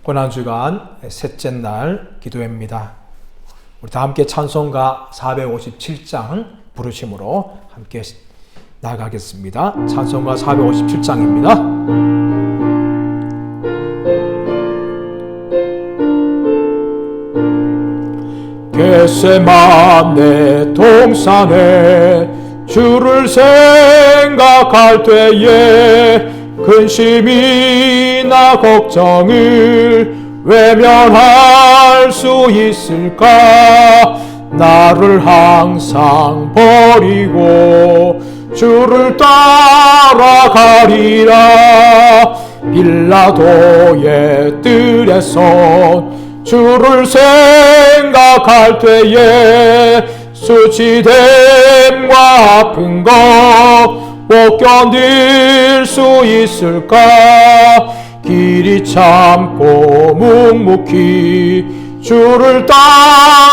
고난주간 셋째 날 기도회입니다. 우리 다 함께 찬송가 457장 부르심으로 함께 나가겠습니다. 찬송가 457장입니다. 겟세마네 동산에 주를 생각할 때에 근심이나 걱정을 외면할 수 있을까? 나를 항상 버리고 주를 따라가리라. 빌라도의 뜰에서 주를 생각할 때에 수치됨과 아픈 것 못 견딜 수 있을까? 길이 참고 묵묵히 주를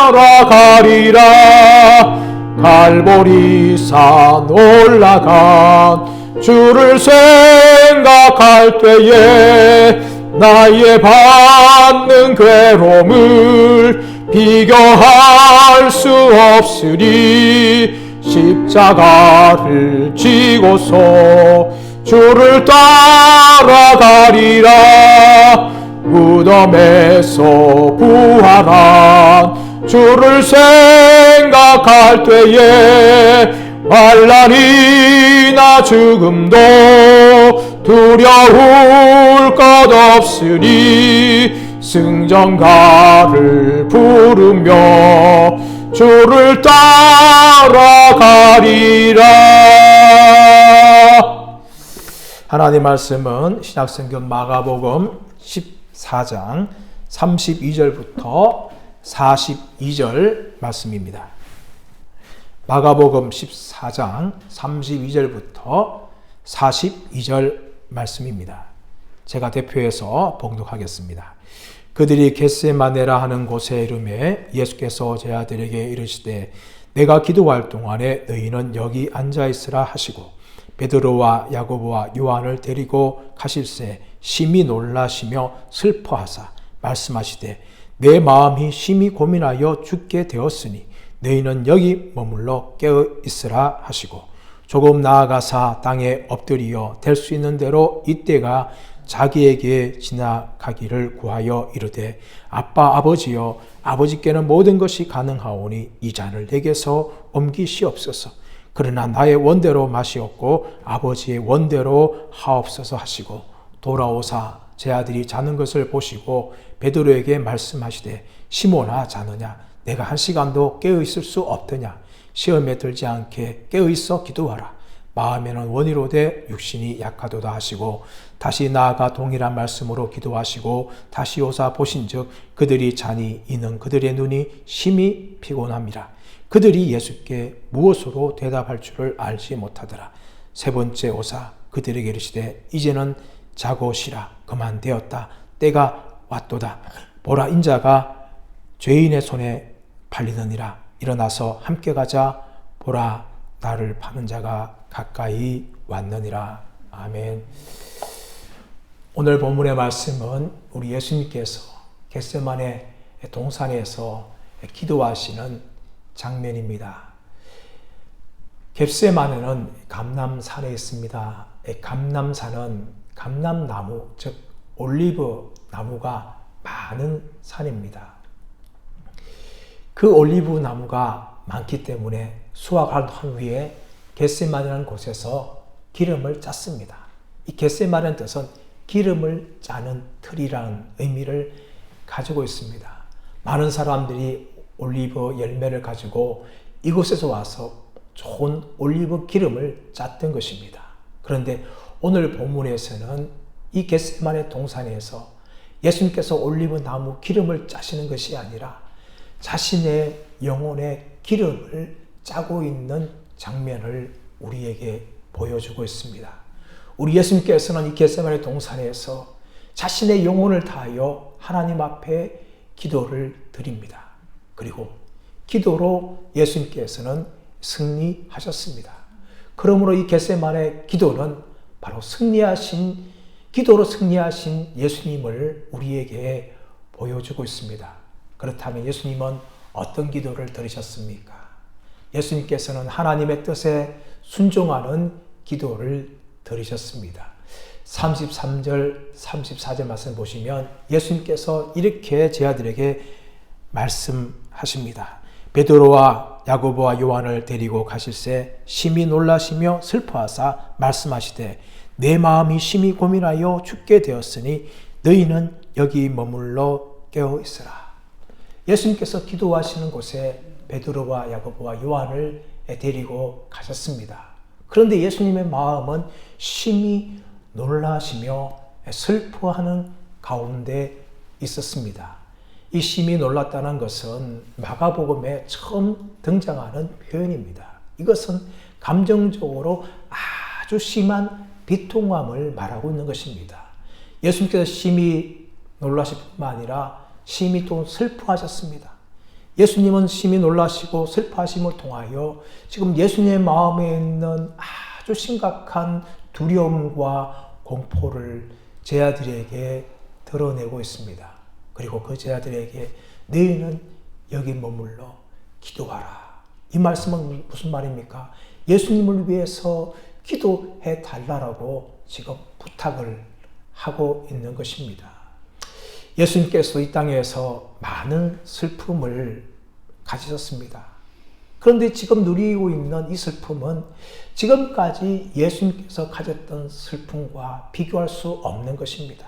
따라가리라. 갈보리산 올라간 주를 생각할 때에 나의 받는 괴로움을 비교할 수 없으리. 십자가를 지고서 주를 따라가리라. 무덤에서 부활한 주를 생각할 때에 환난이나 죽음도 두려울 것 없으리. 승전가를 부르며 주를 따라가리라. 하나님 말씀은 신약성경 마가복음 14장 32절부터 42절 말씀입니다. 마가복음 14장 32절부터 42절 말씀입니다. 제가 대표해서 봉독하겠습니다. 그들이 겟세마네라 하는 곳에 이르매 예수께서 제 아들에게 이르시되 내가 기도할 동안에 너희는 여기 앉아있으라 하시고 베드로와 야고보와 요한을 데리고 가실새 심히 놀라시며 슬퍼하사 말씀하시되 내 마음이 심히 고민하여 죽게 되었으니 너희는 여기 머물러 깨어 있으라 하시고 조금 나아가사 땅에 엎드리어 될 수 있는 대로 이때가 자기에게 지나가기를 구하여 이르되 아빠 아버지여 아버지께는 모든 것이 가능하오니 이 잔을 내게서 옮기시옵소서. 그러나 나의 원대로 마시옵고 아버지의 원대로 하옵소서 하시고 돌아오사 제 아들이 자는 것을 보시고 베드로에게 말씀하시되 시몬아 자느냐 내가 한 시간도 깨어 있을 수 없더냐. 시험에 들지 않게 깨어 있어 기도하라. 마음에는 원이로되 육신이 약하도다 하시고 다시 나아가 동일한 말씀으로 기도하시고 다시 오사 보신즉 그들이 자니 이는 그들의 눈이 심히 피곤함이라. 그들이 예수께 무엇으로 대답할 줄을 알지 못하더라. 세 번째 오사 그들에게 이르시되 이제는 자고 쉬라. 그만 되었다. 때가 왔도다. 보라 인자가 죄인의 손에 팔리느니라. 일어나서 함께 가자. 보라 나를 파는 자가 가까이 왔느니라. 아멘. 오늘 본문의 말씀은 우리 예수님께서 겟세마네 동산에서 기도하시는 장면입니다. 겟세마네는 감람산에 있습니다. 감람산은 감람나무, 즉 올리브 나무가 많은 산입니다. 그 올리브 나무가 많기 때문에 수확한 후에 겟세마네라는 곳에서 기름을 짰습니다. 이 겟세마네라는 뜻은 기름을 짜는 틀이라는 의미를 가지고 있습니다. 많은 사람들이 올리브 열매를 가지고 이곳에서 와서 좋은 올리브 기름을 짰던 것입니다. 그런데 오늘 본문에서는 이 겟세마네 동산에서 예수님께서 올리브 나무 기름을 짜시는 것이 아니라 자신의 영혼의 기름을 짜고 있는 장면을 우리에게 보여주고 있습니다. 우리 예수님께서는 이 겟세마네 동산에서 자신의 영혼을 다하여 하나님 앞에 기도를 드립니다. 그리고 기도로 예수님께서는 승리하셨습니다. 그러므로 이 겟세마네 기도는 바로 승리하신 기도로 승리하신 예수님을 우리에게 보여주고 있습니다. 그렇다면 예수님은 어떤 기도를 들으셨습니까? 예수님께서는 하나님의 뜻에 순종하는 기도를 들으셨습니다. 33절, 34절 말씀 보시면 예수님께서 이렇게 제 아들에게 말씀하십니다. 베드로와 야고보와 요한을 데리고 가실새 심히 놀라시며 슬퍼하사 말씀하시되 내 마음이 심히 고민하여 죽게 되었으니 너희는 여기 머물러 깨어 있으라. 예수님께서 기도하시는 곳에 베드로와 야고보와 요한을 데리고 가셨습니다. 그런데 예수님의 마음은 심히 놀라시며 슬퍼하는 가운데 있었습니다. 이 심히 놀랐다는 것은 마가복음에 처음 등장하는 표현입니다. 이것은 감정적으로 아주 심한 비통함을 말하고 있는 것입니다. 예수님께서 심히 놀라실 뿐만 아니라 심히 또 슬퍼하셨습니다. 예수님은 심히 놀라시고 슬퍼하심을 통하여 지금 예수님의 마음에 있는 아주 심각한 두려움과 공포를 제 아들에게 드러내고 있습니다. 그리고 그 제 아들에게 너희는 여기 머물러 기도하라. 이 말씀은 무슨 말입니까? 예수님을 위해서 기도해 달라고 지금 부탁을 하고 있는 것입니다. 예수님께서 이 땅에서 많은 슬픔을 가지셨습니다. 그런데 지금 누리고 있는 이 슬픔은 지금까지 예수님께서 가졌던 슬픔과 비교할 수 없는 것입니다.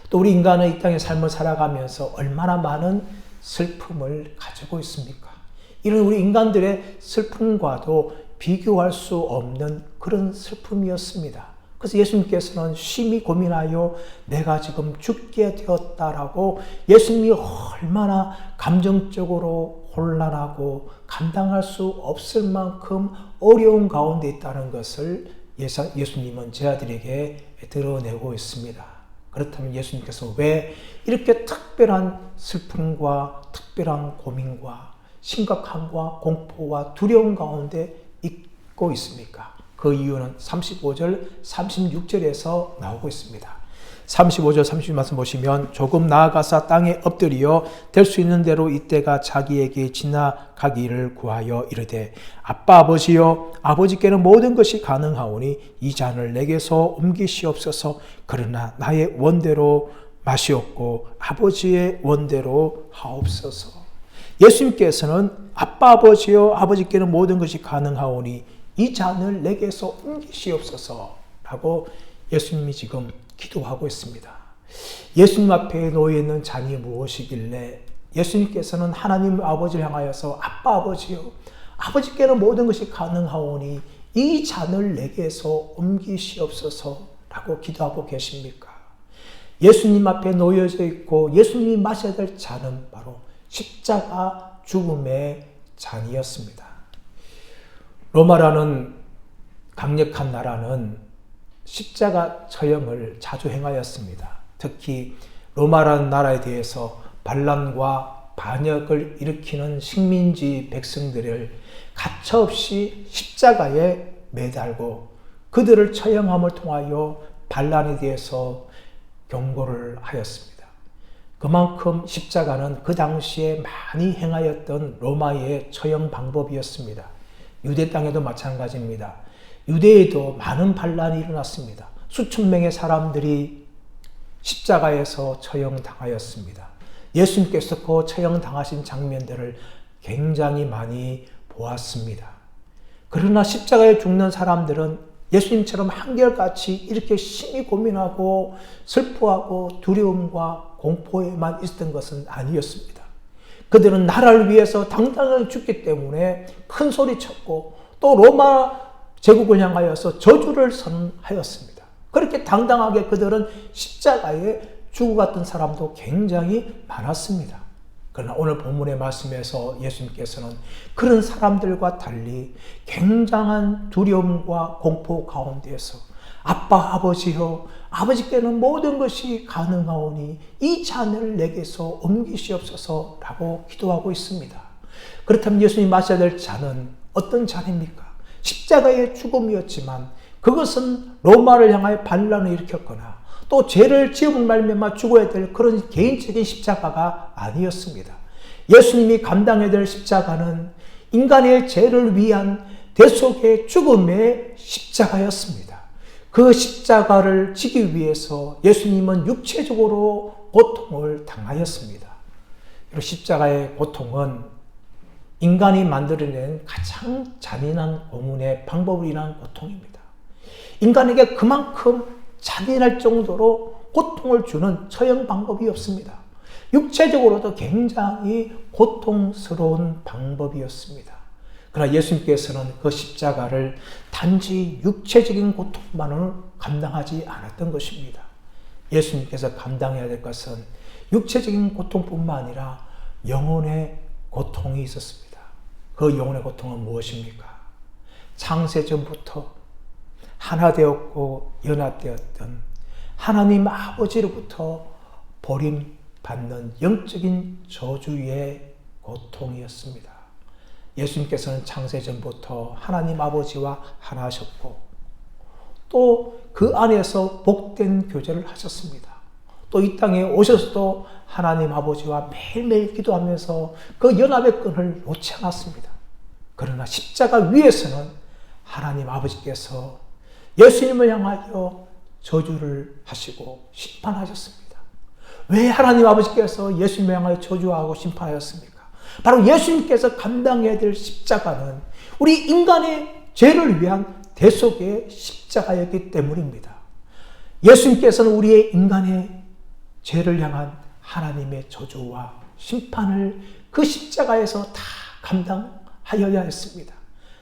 또 우리 인간은 이 땅의 삶을 살아가면서 얼마나 많은 슬픔을 가지고 있습니까? 이런 우리 인간들의 슬픔과도 비교할 수 없는 그런 슬픔이었습니다. 그래서 예수님께서는 심히 고민하여 내가 지금 죽게 되었다라고 예수님이 얼마나 감정적으로 혼란하고 감당할 수 없을 만큼 어려운 가운데 있다는 것을 예수님은 제 아들에게 드러내고 있습니다. 그렇다면 예수님께서 왜 이렇게 특별한 슬픔과 특별한 고민과 심각함과 공포와 두려움 가운데 있고 있습니까? 그 이유는 35절, 36절에서 나오고 있습니다. 35절, 36절 말씀 보시면 조금 나아가서 땅에 엎드려 될 수 있는 대로 이때가 자기에게 지나가기를 구하여 이르되 아빠 아버지여 아버지께는 모든 것이 가능하오니 이 잔을 내게서 옮기시옵소서. 그러나 나의 원대로 마시옵고 아버지의 원대로 하옵소서. 예수님께서는 아빠 아버지여 아버지께는 모든 것이 가능하오니 이 잔을 내게서 옮기시옵소서 라고 예수님이 지금 기도하고 있습니다. 예수님 앞에 놓여 있는 잔이 무엇이길래 예수님께서는 하나님 아버지를 향하여서 아빠 아버지여 아버지께는 모든 것이 가능하오니 이 잔을 내게서 옮기시옵소서 라고 기도하고 계십니까? 예수님 앞에 놓여져 있고 예수님이 마셔야 될 잔은 바로 십자가 죽음의 잔이었습니다. 로마라는 강력한 나라는 십자가 처형을 자주 행하였습니다. 특히 로마라는 나라에 대해서 반란과 반역을 일으키는 식민지 백성들을 가차없이 십자가에 매달고 그들을 처형함을 통하여 반란에 대해서 경고를 하였습니다. 그만큼 십자가는 그 당시에 많이 행하였던 로마의 처형 방법이었습니다. 유대 땅에도 마찬가지입니다. 유대에도 많은 반란이 일어났습니다. 수천 명의 사람들이 십자가에서 처형당하였습니다. 예수님께서 그 처형당하신 장면들을 굉장히 많이 보았습니다. 그러나 십자가에 죽는 사람들은 예수님처럼 한결같이 이렇게 심히 고민하고 슬퍼하고 두려움과 공포에만 있었던 것은 아니었습니다. 그들은 나라를 위해서 당당하게 죽기 때문에 큰 소리 쳤고 또 로마 제국을 향하여서 저주를 선하였습니다. 그렇게 당당하게 그들은 십자가에 죽어갔던 사람도 굉장히 많았습니다. 그러나 오늘 본문의 말씀에서 예수님께서는 그런 사람들과 달리 굉장한 두려움과 공포 가운데에서 아빠 아버지여 아버지께는 모든 것이 가능하오니 이 잔을 내게서 옮기시옵소서 라고 기도하고 있습니다. 그렇다면 예수님이 마셔야 될 잔은 어떤 잔입니까? 십자가의 죽음이었지만 그것은 로마를 향하여 반란을 일으켰거나 또 죄를 지음을 말미암아 죽어야 될 그런 개인적인 십자가가 아니었습니다. 예수님이 감당해야 될 십자가는 인간의 죄를 위한 대속의 죽음의 십자가였습니다. 그 십자가를 지기 위해서 예수님은 육체적으로 고통을 당하였습니다. 십자가의 고통은 인간이 만들어낸 가장 잔인한 고문의 방법을 인한 고통입니다. 인간에게 그만큼 잔인할 정도로 고통을 주는 처형 방법이 없습니다. 육체적으로도 굉장히 고통스러운 방법이었습니다. 그러나 예수님께서는 그 십자가를 단지 육체적인 고통만을 감당하지 않았던 것입니다. 예수님께서 감당해야 될 것은 육체적인 고통뿐만 아니라 영혼의 고통이 있었습니다. 그 영혼의 고통은 무엇입니까? 창세전부터 하나 되었고 연합되었던 하나님 아버지로부터 버림받는 영적인 저주의 고통이었습니다. 예수님께서는 창세전부터 하나님 아버지와 하나셨고 또 그 안에서 복된 교제를 하셨습니다. 또 이 땅에 오셔서도 하나님 아버지와 매일매일 기도하면서 그 연합의 끈을 놓지 않았습니다. 그러나 십자가 위에서는 하나님 아버지께서 예수님을 향하여 저주를 하시고 심판하셨습니다. 왜 하나님 아버지께서 예수님을 향하여 저주하고 심판하셨습니까? 바로 예수님께서 감당해야 될 십자가는 우리 인간의 죄를 위한 대속의 십자가였기 때문입니다. 예수님께서는 우리의 인간의 죄를 향한 하나님의 저주와 심판을 그 십자가에서 다 감당하여야 했습니다.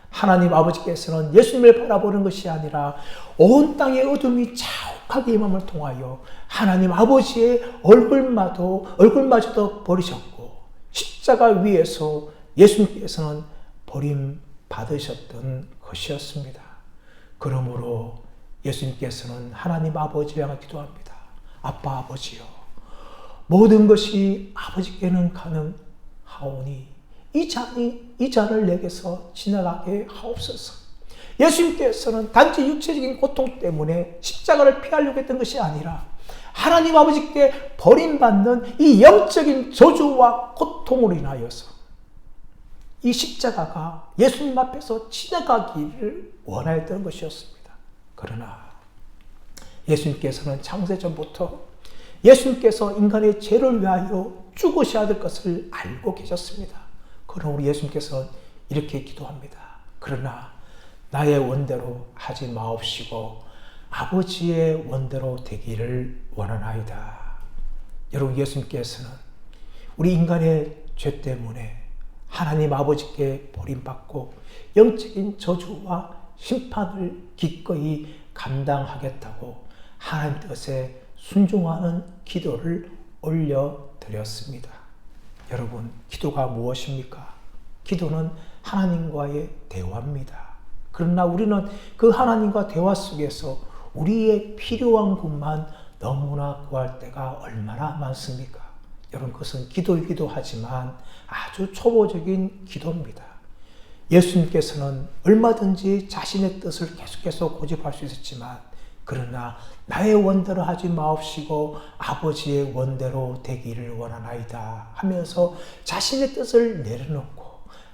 하나님 아버지께서는 예수님을 바라보는 것이 아니라 온 땅의 어둠이 자욱하게 임함을 통하여 하나님 아버지의 얼굴마저도 버리셨고 십자가 위에서 예수님께서는 버림받으셨던 것이었습니다. 그러므로 예수님께서는 하나님 아버지를 향해 기도합니다. 아빠 아버지요, 모든 것이 아버지께는 가능하오니 이 잔을 내게서 지나가게 하옵소서. 예수님께서는 단지 육체적인 고통 때문에 십자가를 피하려고 했던 것이 아니라 하나님 아버지께 버림받는 이 영적인 저주와 고통으로 인하여서 이 십자가가 예수님 앞에서 지나가기를 원하였던 것이었습니다. 그러나 예수님께서는 창세전부터 예수님께서 인간의 죄를 위하여 죽으셔야 될 것을 알고 계셨습니다. 그러나 우리 예수님께서는 이렇게 기도합니다. 그러나 나의 원대로 하지 마옵시고 아버지의 원대로 되기를 원하나이다. 여러분, 예수님께서는 우리 인간의 죄 때문에 하나님 아버지께 버림받고 영적인 저주와 심판을 기꺼이 감당하겠다고 하나님 뜻에 순종하는 기도를 올려드렸습니다. 여러분, 기도가 무엇입니까? 기도는 하나님과의 대화입니다. 그러나 우리는 그 하나님과 대화 속에서 우리의 필요한 것만 너무나 구할 때가 얼마나 많습니까? 여러분, 그것은 기도이기도 하지만 아주 초보적인 기도입니다. 예수님께서는 얼마든지 자신의 뜻을 계속해서 고집할 수 있었지만 그러나 나의 원대로 하지 마옵시고 아버지의 원대로 되기를 원하나이다 하면서 자신의 뜻을 내려놓고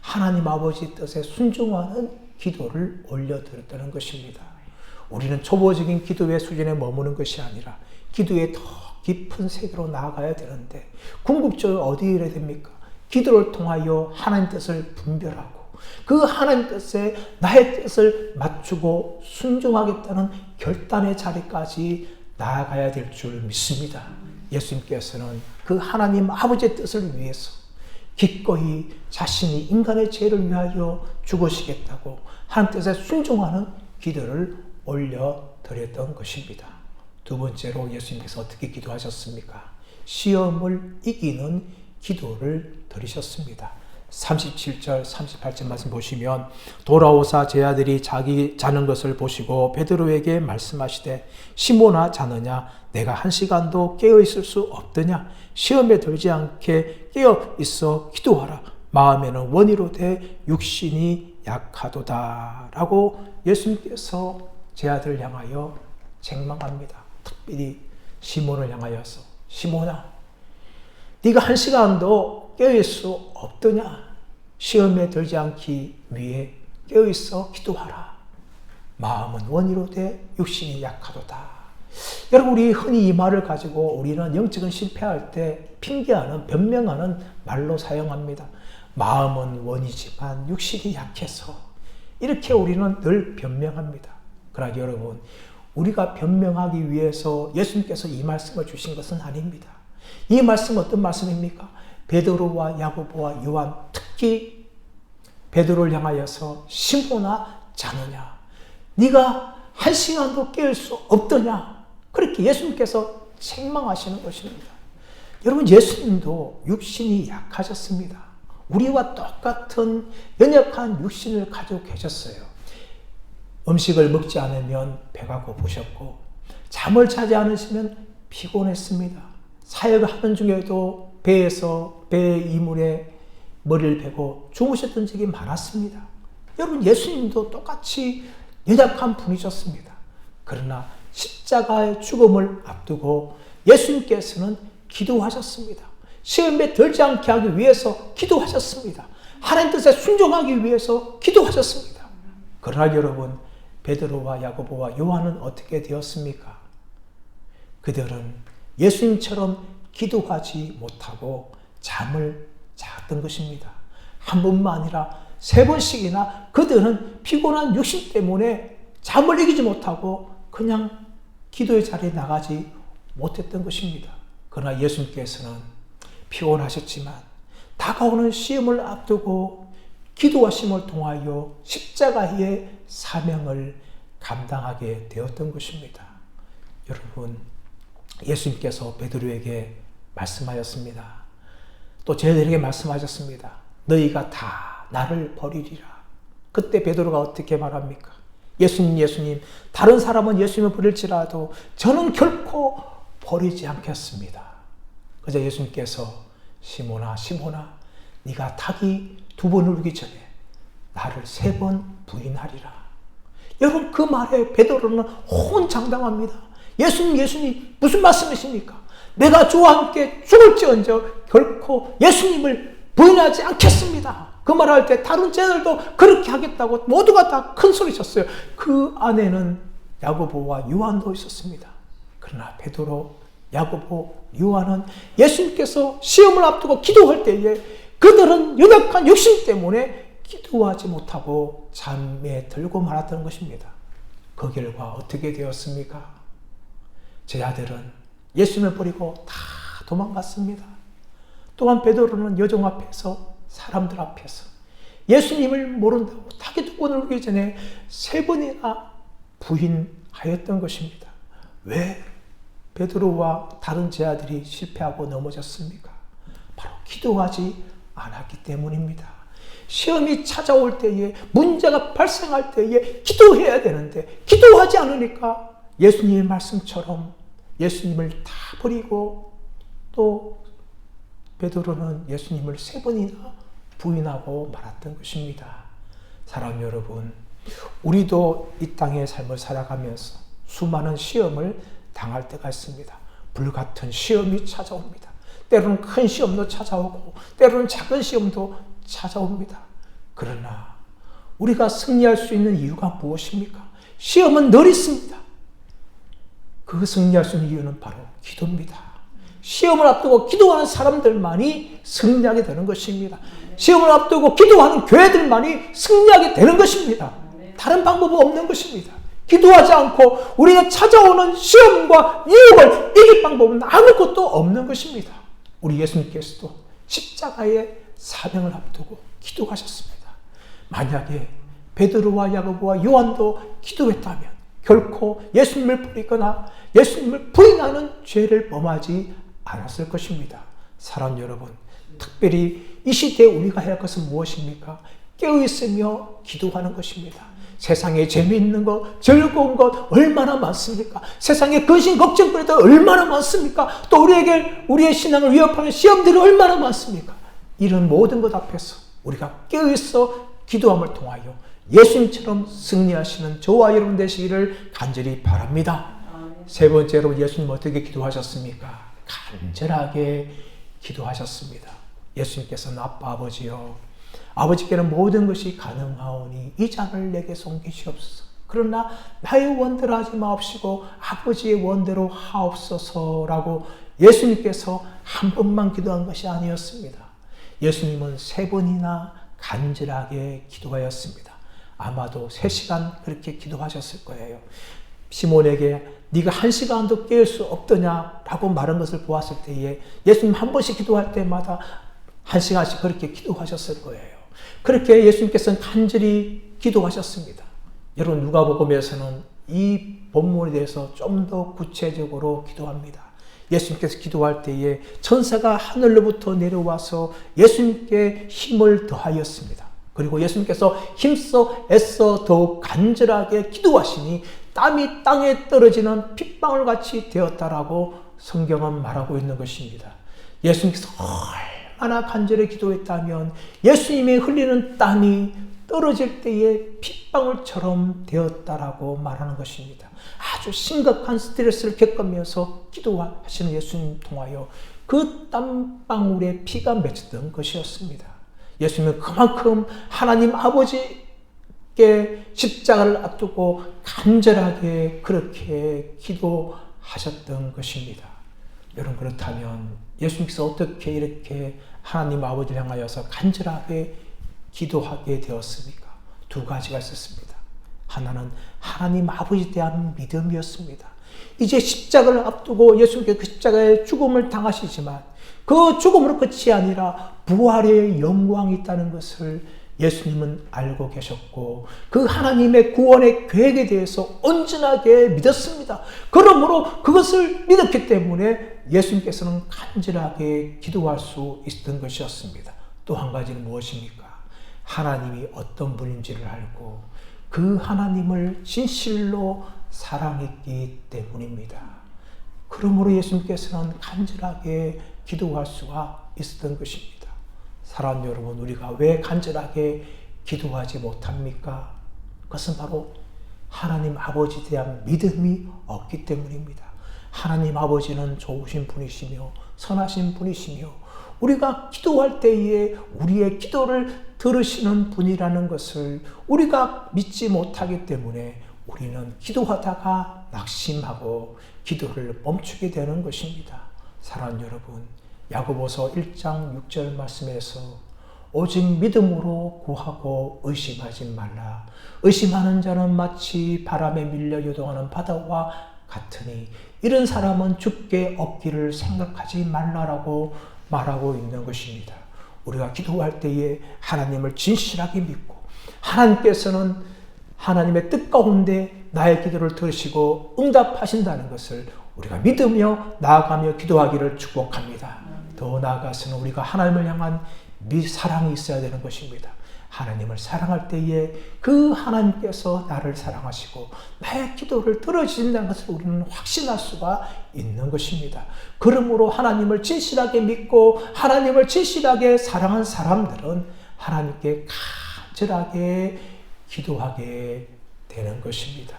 하나님 아버지의 뜻에 순종하는 기도를 올려드렸다는 것입니다. 우리는 초보적인 기도의 수준에 머무는 것이 아니라 기도의 더 깊은 세계로 나아가야 되는데 궁극적으로 어디에 이래야 됩니까? 기도를 통하여 하나님 뜻을 분별하고 그 하나님 뜻에 나의 뜻을 맞추고 순종하겠다는 결단의 자리까지 나아가야 될 줄 믿습니다. 예수님께서는 그 하나님 아버지의 뜻을 위해서 기꺼이 자신이 인간의 죄를 위하여 죽으시겠다고 하나님 뜻에 순종하는 기도를 올려드렸던 것입니다. 두 번째로 예수님께서 어떻게 기도하셨습니까? 시험을 이기는 기도를 드리셨습니다. 37절, 38절 말씀 보시면 돌아오사 제 아들이 자기 자는 것을 보시고 베드로에게 말씀하시되 시몬아 자느냐 내가 한 시간도 깨어 있을 수 없더냐 시험에 들지 않게 깨어 있어 기도하라 마음에는 원이로되 육신이 약하도다 라고 예수님께서 제 아들을 향하여 책망합니다. 특별히 시몬을 향하여서 시몬아, 네가 1시간도 깨어있을 수 없더냐? 시험에 들지 않기 위해 깨어있어 기도하라. 마음은 원이로되 육신이 약하도다. 여러분, 우리 흔히 이 말을 가지고 우리는 영적인 실패할 때 핑계하는, 변명하는 말로 사용합니다. 마음은 원이지만 육신이 약해서. 이렇게 우리는 늘 변명합니다. 그러나 여러분, 우리가 변명하기 위해서 예수님께서 이 말씀을 주신 것은 아닙니다. 이 말씀은 어떤 말씀입니까? 베드로와 야고보와 요한, 특히 베드로를 향하여서 시몬아 자느냐? 네가 1시간도 깨울 수 없더냐? 그렇게 예수님께서 책망하시는 것입니다. 여러분, 예수님도 육신이 약하셨습니다. 우리와 똑같은 연약한 육신을 가지고 계셨어요. 음식을 먹지 않으면 배가 고프셨고, 잠을 자지 않으시면 피곤했습니다. 사역을 하는 중에도 배의 이물에 머리를 베고 주무셨던 적이 많았습니다. 여러분, 예수님도 똑같이 연약한 분이셨습니다. 그러나 십자가의 죽음을 앞두고 예수님께서는 기도하셨습니다. 시험에 들지 않게 하기 위해서 기도하셨습니다. 하나님 뜻에 순종하기 위해서 기도하셨습니다. 그러나 여러분, 베드로와 야고보와 요한은 어떻게 되었습니까? 그들은 예수님처럼 기도하지 못하고 잠을 잤던 것입니다. 한 번만 아니라 3번씩이나 그들은 피곤한 육신 때문에 잠을 이기지 못하고 그냥 기도의 자리에 나가지 못했던 것입니다. 그러나 예수님께서는 피곤하셨지만 다가오는 시험을 앞두고 기도하심을 통하여 십자가의 사명을 감당하게 되었던 것입니다. 여러분, 예수님께서 베드로에게 말씀하였습니다. 또 저희들에게 말씀하셨습니다. 너희가 다 나를 버리리라. 그때 베드로가 어떻게 말합니까? 예수님, 다른 사람은 예수님을 버릴지라도 저는 결코 버리지 않겠습니다. 그래서 예수님께서 시몬아, 네가 닭이 2번 울기 전에 나를 3번 부인하리라. 여러분, 그 말에 베드로는 호언장담합니다. 예수님, 무슨 말씀이십니까? 내가 주와 함께 죽을지언정 결코 예수님을 부인하지 않겠습니다. 그 말할 때 다른 제자들도 그렇게 하겠다고 모두가 다 큰 소리 쳤어요. 그 안에는 야고보와 요한도 있었습니다. 그러나 베드로, 야고보, 요한은 예수님께서 시험을 앞두고 기도할 때에 그들은 연약한 육신 때문에 기도하지 못하고 잠에 들고 말았던 것입니다. 그 결과 어떻게 되었습니까? 제자들은 예수님을 버리고 다 도망갔습니다. 또한 베드로는 여종 앞에서, 사람들 앞에서 예수님을 모른다고 닭이 2번 울기 전에 3번이나 부인하였던 것입니다. 왜 베드로와 다른 제자들이 실패하고 넘어졌습니까? 바로 기도하지 않았기 때문입니다. 시험이 찾아올 때에, 문제가 발생할 때에 기도해야 되는데 기도하지 않으니까 예수님의 말씀처럼 예수님을 다 버리고 또 베드로는 예수님을 3번이나 부인하고 말았던 것입니다. 사랑 여러분, 우리도 이 땅의 삶을 살아가면서 수많은 시험을 당할 때가 있습니다. 불같은 시험이 찾아옵니다. 때로는 큰 시험도 찾아오고 때로는 작은 시험도 찾아옵니다. 그러나 우리가 승리할 수 있는 이유가 무엇입니까? 시험은 늘 있습니다. 그 승리할 수 있는 이유는 바로 기도입니다. 시험을 앞두고 기도하는 사람들만이 승리하게 되는 것입니다. 시험을 앞두고 기도하는 교회들만이 승리하게 되는 것입니다. 다른 방법은 없는 것입니다. 기도하지 않고 우리가 찾아오는 시험과 유혹을 이길 방법은 아무것도 없는 것입니다. 우리 예수님께서도 십자가의 사명을 앞두고 기도하셨습니다. 만약에 베드로와 야고보와 요한도 기도했다면 결코 예수님을 버리거나 예수님을 부인하는 죄를 범하지 않았을 것입니다. 사랑 여러분, 특별히 이 시대에 우리가 해야 할 것은 무엇입니까? 깨어있으며 기도하는 것입니다. 세상에 재미있는 것, 즐거운 것 얼마나 많습니까? 세상에 근심, 걱정거리도 얼마나 많습니까? 또 우리의 신앙을 위협하는 시험들이 얼마나 많습니까? 이런 모든 것 앞에서 우리가 깨어있어 기도함을 통하여 예수님처럼 승리하시는 저와 여러분 되시기를 간절히 바랍니다. 세 번째로 예수님 어떻게 기도하셨습니까? 간절하게 기도하셨습니다. 예수님께서는 아빠 아버지요, 아버지께는 모든 것이 가능하오니 이 잔을 내게 옮기시옵소서. 그러나 나의 원대로 하지 마옵시고 아버지의 원대로 하옵소서라고 예수님께서 한 번만 기도한 것이 아니었습니다. 예수님은 세 번이나 간절하게 기도하였습니다. 아마도 3시간 그렇게 기도하셨을 거예요. 시몬에게 네가 1시간도 깨울 수 없더냐라고 말한 것을 보았을 때에 예수님 한 번씩 기도할 때마다 1시간씩 그렇게 기도하셨을 거예요. 그렇게 예수님께서는 간절히 기도하셨습니다. 여러분, 누가복음에서는 이 본문에 대해서 좀 더 구체적으로 기도합니다. 예수님께서 기도할 때에 천사가 하늘로부터 내려와서 예수님께 힘을 더하였습니다. 그리고 예수님께서 힘써 애써 더욱 간절하게 기도하시니 땀이 땅에 떨어지는 핏방울 같이 되었다라고 성경은 말하고 있는 것입니다. 예수님께서 얼마나 간절히 기도했다면 예수님이 흘리는 땀이 떨어질 때에 핏방울처럼 되었다라고 말하는 것입니다. 아주 심각한 스트레스를 겪으면서 기도하시는 예수님 통하여 그 땀방울에 피가 맺혔던 것이었습니다. 예수님은 그만큼 하나님 아버지께 십자가를 앞두고 간절하게 그렇게 기도하셨던 것입니다. 여러분, 그렇다면 예수님께서 어떻게 이렇게 하나님 아버지를 향하여서 간절하게 기도하게 되었습니까? 2가지가 있었습니다. 하나는 하나님 아버지에 대한 믿음이었습니다. 이제 십자가를 앞두고 예수님께서 그 십자가의 죽음을 당하시지만 그 죽음으로 끝이 아니라 부활의 영광이 있다는 것을 예수님은 알고 계셨고 그 하나님의 구원의 계획에 대해서 온전하게 믿었습니다. 그러므로 그것을 믿었기 때문에 예수님께서는 간절하게 기도할 수 있었던 것이었습니다. 또 한 가지는 무엇입니까? 하나님이 어떤 분인지를 알고 그 하나님을 진실로 사랑했기 때문입니다. 그러므로 예수님께서는 간절하게 기도할 수가 있었던 것입니다. 사랑하는 여러분, 우리가 왜 간절하게 기도하지 못합니까? 그것은 바로 하나님 아버지에 대한 믿음이 없기 때문입니다. 하나님 아버지는 좋으신 분이시며 선하신 분이시며 우리가 기도할 때에 우리의 기도를 들으시는 분이라는 것을 우리가 믿지 못하기 때문에 우리는 기도하다가 낙심하고 기도를 멈추게 되는 것입니다. 사랑하는 여러분, 야고보서 1장 6절 말씀에서 오직 믿음으로 구하고 의심하지 말라. 의심하는 자는 마치 바람에 밀려 요동하는 바다와 같으니 이런 사람은 죽게 얻기를 생각하지 말라라고 말하고 있는 것입니다. 우리가 기도할 때에 하나님을 진실하게 믿고 하나님께서는 하나님의 뜻 가운데 나의 기도를 들으시고 응답하신다는 것을 우리가 믿으며 나아가며 기도하기를 축복합니다. 더 나아가서는 우리가 하나님을 향한 사랑이 있어야 되는 것입니다. 하나님을 사랑할 때에 그 하나님께서 나를 사랑하시고 나의 기도를 들어주신다는 것을 우리는 확신할 수가 있는 것입니다. 그러므로 하나님을 진실하게 믿고 하나님을 진실하게 사랑한 사람들은 하나님께 간절하게 기도하게 되는 것입니다.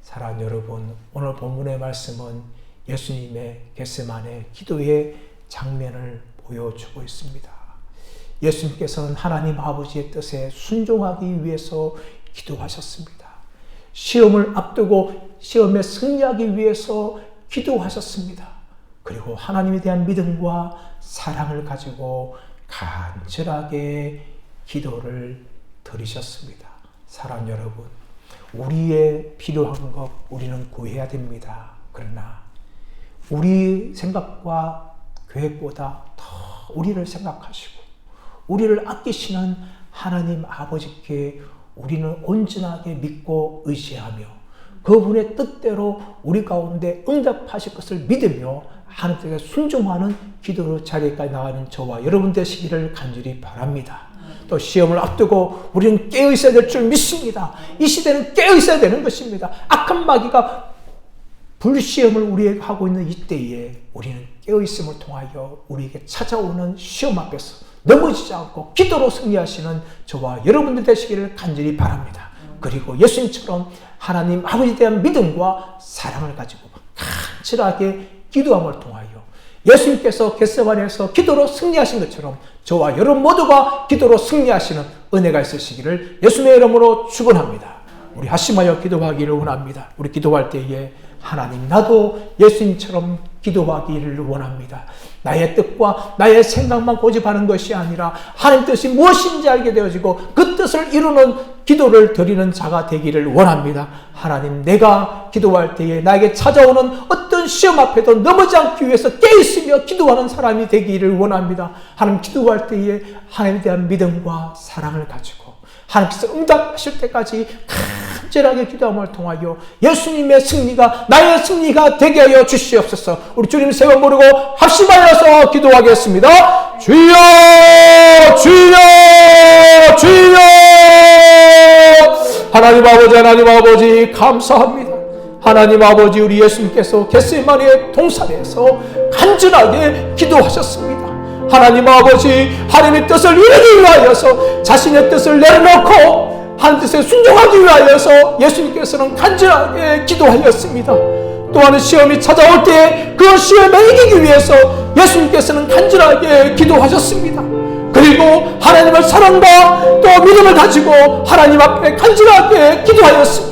사랑하는 여러분, 오늘 본문의 말씀은 예수님의 겟세마네 기도의 장면을 보여주고 있습니다. 예수님께서는 하나님 아버지의 뜻에 순종하기 위해서 기도하셨습니다. 시험을 앞두고 시험에 승리하기 위해서 기도하셨습니다. 그리고 하나님에 대한 믿음과 사랑을 가지고 간절하게 기도를 드리셨습니다. 사랑하는 여러분, 우리의 필요한 것 우리는 구해야 됩니다. 그러나 우리 생각과 계획보다 더 우리를 생각하시고 우리를 아끼시는 하나님 아버지께 우리는 온전하게 믿고 의지하며 그분의 뜻대로 우리 가운데 응답하실 것을 믿으며 하나님께 순종하는 기도로 자리까지 나가는 저와 여러분 되시기를 간절히 바랍니다. 또 시험을 앞두고 우리는 깨어 있어야 될 줄 믿습니다. 이 시대는 깨어 있어야 되는 것입니다. 악한 마귀가 불시험을 우리에게 하고 있는 이때에 우리는 깨어 있음을 통하여 우리에게 찾아오는 시험 앞에서 넘어지지 않고 기도로 승리하시는 저와 여러분들 되시기를 간절히 바랍니다. 그리고 예수님처럼 하나님 아버지에 대한 믿음과 사랑을 가지고 간절하게 기도함을 통하여 예수님께서 겟세마네에서 기도로 승리하신 것처럼 저와 여러분 모두가 기도로 승리하시는 은혜가 있으시기를 예수님의 이름으로 축원합니다. 우리 합심하여 기도하기를 원합니다. 우리 기도할 때에 하나님, 나도 예수님처럼 기도하기를 원합니다. 나의 뜻과 나의 생각만 고집하는 것이 아니라 하나님 뜻이 무엇인지 알게 되어지고 그 뜻을 이루는 기도를 드리는 자가 되기를 원합니다. 하나님, 내가 기도할 때에 나에게 찾아오는 어떤 시험 앞에도 넘어지 않기 위해서 깨있으며 기도하는 사람이 되기를 원합니다. 하나님, 기도할 때에 하나님에 대한 믿음과 사랑을 가지고 하나님께서 응답하실 때까지 간절하게 기도함을 통하여 예수님의 승리가 나의 승리가 되게 하여 주시옵소서. 우리 주님 세 번 부르고 합심하여서 기도하겠습니다. 주여, 주여, 주여. 하나님 아버지, 하나님 아버지, 감사합니다. 하나님 아버지, 우리 예수님께서 겟세마네 동산에서 간절하게 기도하셨습니다. 하나님 아버지, 하나님의 뜻을 이루기 위하여서 자신의 뜻을 내려놓고 하나님 뜻에 순종하기 위하여서 예수님께서는 간절하게 기도하였습니다. 또한 시험이 찾아올 때 그 시험에 이기기 위해서 예수님께서는 간절하게 기도하셨습니다. 그리고 하나님의 사랑과 또 믿음을 가지고 하나님 앞에 간절하게 기도하였습니다.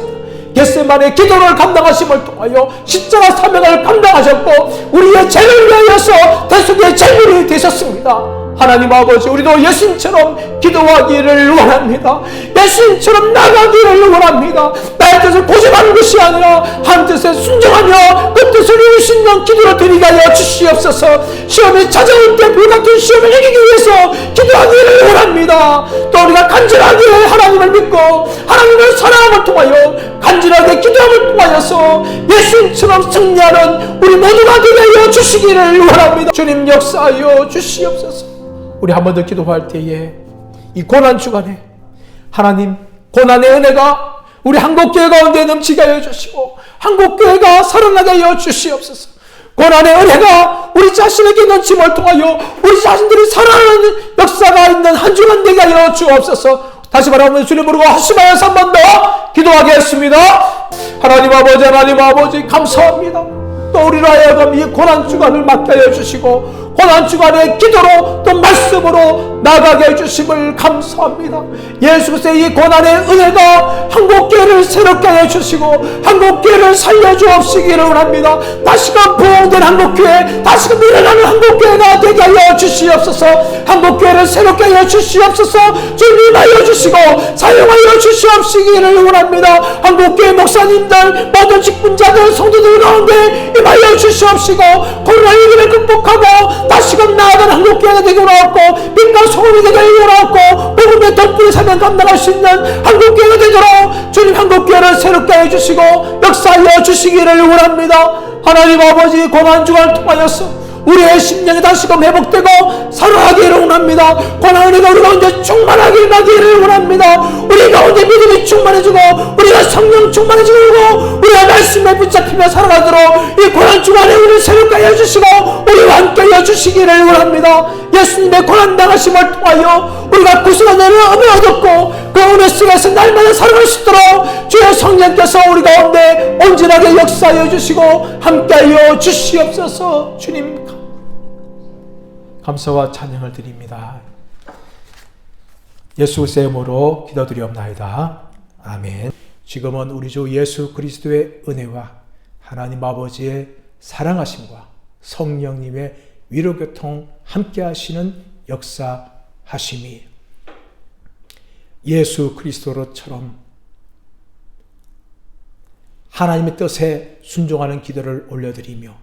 겟세마네 기도를 감당하심을 통하여 십자가 사명을 감당하셨고 우리의 죄를 위하여서 대속의 제물이 되셨습니다. 하나님 아버지, 우리도 예수님처럼 기도하기를 원합니다. 예수님처럼 나가기를 원합니다. 나의 뜻을 고집하는 것이 아니라 한 뜻에 순종하며 그 뜻을 이룰 수 있는 기도를 드리게 하여 주시옵소서. 시험이 찾아올 때 불같은 시험을 이기기 위해서 기도하기를 원합니다. 또 우리가 간절하게 하나님을 믿고 하나님을 사랑함을 통하여 간절하게 기도함을 통하여서 예수님처럼 승리하는 우리 모두가 되게 하여 주시기를 원합니다. 주님, 역사하여 주시옵소서. 우리 한 번 더 기도할 때에 이 고난 주간에 하나님, 고난의 은혜가 우리 한국교회 가운데 넘치게 하여 주시고 한국교회가 살아나게 하여 주시옵소서. 고난의 은혜가 우리 자신에게 넘침을 통하여 우리 자신들이 살아나는 역사가 있는 한 주간 되게 하여 주옵소서. 다시 바라보면 주님 부르고 합심하여서 한 번 더 기도하겠습니다. 하나님 아버지, 하나님 아버지, 감사합니다. 또 우리로 하여금 이 고난 주간을 맡게 하여 주시고 고난 주간의 기도로 또 말씀으로 나가게 해주심을 감사합니다. 예수 그리스도의 이 고난의 은혜가 한국교회를 새롭게 해주시고 한국교회를 살려주옵시기를 원합니다. 다시금 부흥된 한국교회, 다시금 일어나는 한국교회가 되게 하여 주시옵소서. 한국교회를 새롭게 하여 주시옵소서. 주님 하여 주시고 사용하여 주시옵시기를 원합니다. 한국교회 목사님들, 모든 직분자들, 성도들 가운데 임하여 주시옵시고 코로나 위기를 극복하고 다시금 나아가는 한국교회가 되게 원하옵고 빛과 소금이 되게 원하옵고 복음의 덕분에 사명 감당할 수 있는 한국교회가 되도록 주님 한국교회를 새롭게 해주시고 역사하여 주시기를 원합니다. 하나님 아버지, 고난주간을 통하여서 우리의 심령이 다시금 회복되고 살아나기를 원합니다. 고난 은혜가 우리 가운데 충만하게 나기를 원합니다. 우리 가운데 믿음이 충만해지고 우리가 성령 충만해지고 우리가 말씀에 붙잡히며 살아가도록 이 고난 주간에 우리를 새롭게 해주시고 우리와 함께 해주시기를 원합니다. 예수님의 고난 당하심을 통하여 우리가 구속의 은혜를 얻었고 그 은혜 속에서 날마다 살아갈 수 있도록 주의 성령께서 우리 가운데 온전하게 역사하여 주시고 함께하여 주시옵소서. 주님 감사와 찬양을 드립니다. 예수 그리스도의 이름으로 기도드리옵나이다. 아멘. 지금은 우리 주 예수 그리스도의 은혜와 하나님 아버지의 사랑하심과 성령님의 위로교통 함께 하시는 역사하심이 예수 그리스도로처럼 하나님의 뜻에 순종하는 기도를 올려드리며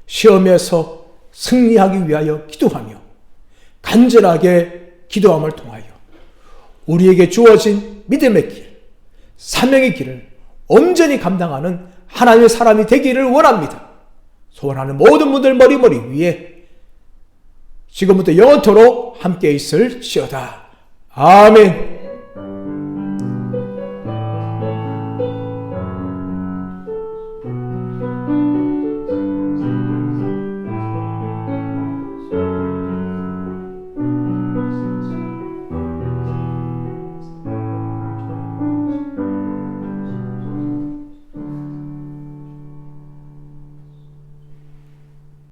시험에서 승리하기 위하여 기도하며 간절하게 기도함을 통하여 우리에게 주어진 믿음의 길, 사명의 길을 온전히 감당하는 하나님의 사람이 되기를 원합니다. 소원하는 모든 분들 머리 위에 지금부터 영원토록 함께 있을지어다. 아멘.